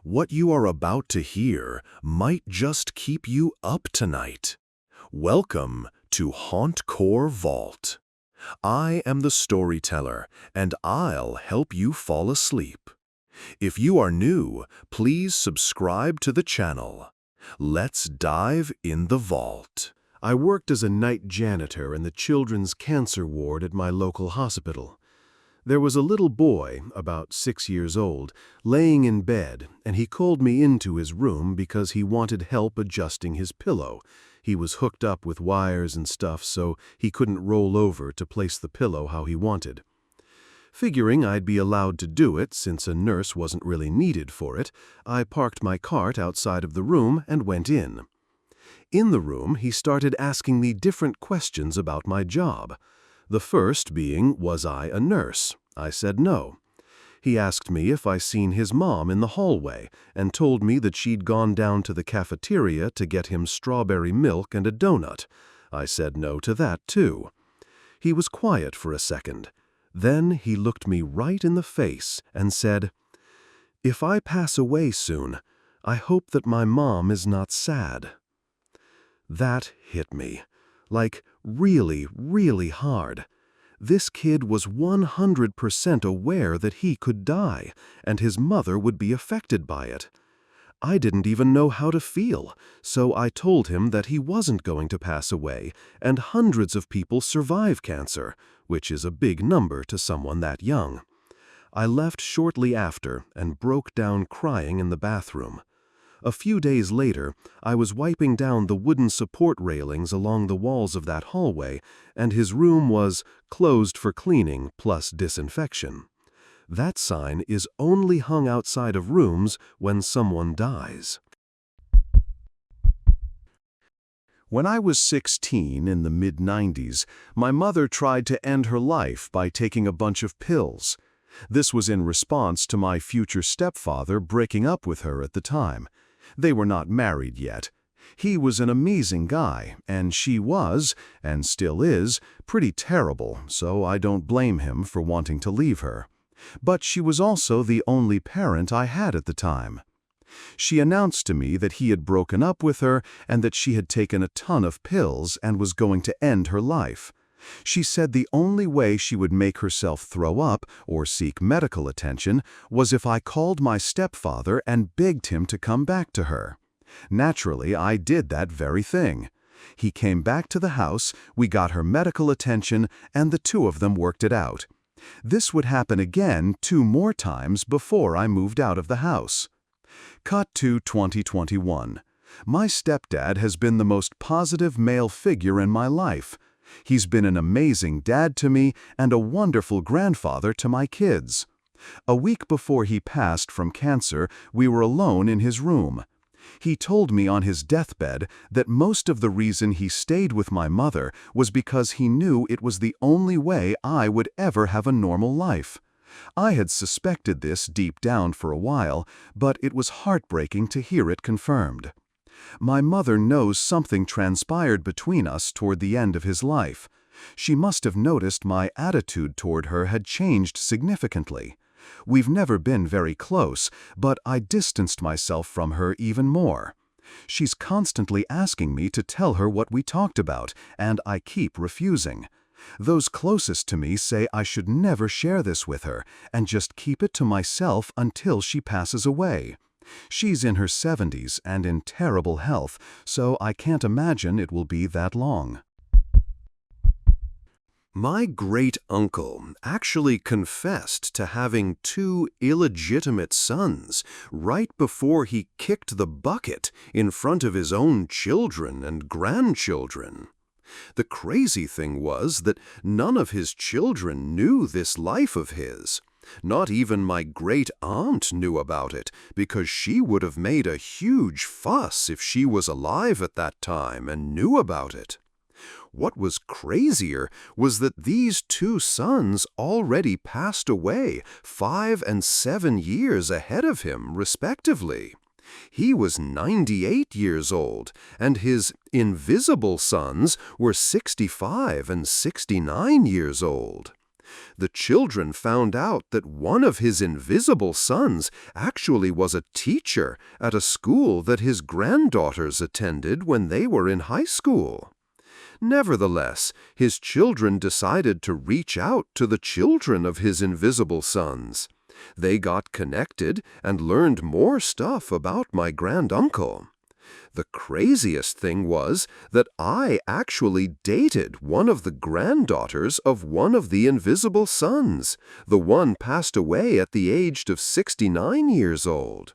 What you are about to hear might just keep you up tonight. Welcome to Hauntcore Vault. I am the storyteller, and I'll help you fall asleep. If you are new, please subscribe to the channel. Let's dive in the vault. I worked as a night janitor in the children's cancer ward at my local hospital. There was a little boy, about 6 years old, laying in bed, and he called me into his room because he wanted help adjusting his pillow. He was hooked up with wires and stuff, so he couldn't roll over to place the pillow how he wanted. Figuring I'd be allowed to do it since a nurse wasn't really needed for it, I parked my cart outside of the room and went in. In the room, he started asking me different questions about my job. The first being, was I a nurse? I said no. He asked me if I seen his mom in the hallway and told me that she'd gone down to the cafeteria to get him strawberry milk and a donut. I said no to that too. He was quiet for a second. Then he looked me right in the face and said, "If I pass away soon, I hope that my mom is not sad." That hit me. Like, really, really hard. This kid was 100% aware that he could die, and his mother would be affected by it. I didn't even know how to feel, so I told him that he wasn't going to pass away, and hundreds of people survive cancer, which is a big number to someone that young. I left shortly after and broke down crying in the bathroom. A few days later, I was wiping down the wooden support railings along the walls of that hallway, and his room was closed for cleaning plus disinfection. That sign is only hung outside of rooms when someone dies. When I was 16 in the mid-90s, my mother tried to end her life by taking a bunch of pills. This was in response to my future stepfather breaking up with her at the time. They were not married yet. He was an amazing guy, and she was, and still is, pretty terrible, so I don't blame him for wanting to leave her. But she was also the only parent I had at the time. She announced to me that he had broken up with her and that she had taken a ton of pills and was going to end her life. She said the only way she would make herself throw up or seek medical attention was if I called my stepfather and begged him to come back to her. Naturally, I did that very thing. He came back to the house, we got her medical attention, and the two of them worked it out. This would happen again 2 more times before I moved out of the house. Cut to 2021. My stepdad has been the most positive male figure in my life. He's been an amazing dad to me and a wonderful grandfather to my kids. A week before he passed from cancer, we were alone in his room. He told me on his deathbed that most of the reason he stayed with my mother was because he knew it was the only way I would ever have a normal life. I had suspected this deep down for a while, but it was heartbreaking to hear it confirmed. My mother knows something transpired between us toward the end of his life. She must have noticed my attitude toward her had changed significantly. We've never been very close, but I distanced myself from her even more. She's constantly asking me to tell her what we talked about, and I keep refusing. Those closest to me say I should never share this with her, and just keep it to myself until she passes away. She's in her 70s and in terrible health, so I can't imagine it will be that long. My great-uncle actually confessed to having 2 illegitimate sons right before he kicked the bucket in front of his own children and grandchildren. The crazy thing was that none of his children knew this life of his. Not even my great-aunt knew about it, because she would have made a huge fuss if she was alive at that time and knew about it. What was crazier was that these 2 sons already passed away 5 and 7 years ahead of him, respectively. He was 98 years old, and his invisible sons were 65 and 69 years old. The children found out that one of his invisible sons actually was a teacher at a school that his granddaughters attended when they were in high school. Nevertheless, his children decided to reach out to the children of his invisible sons. They got connected and learned more stuff about my granduncle. The craziest thing was that I actually dated one of the granddaughters of one of the invisible sons. The one passed away at the age of 69 years old.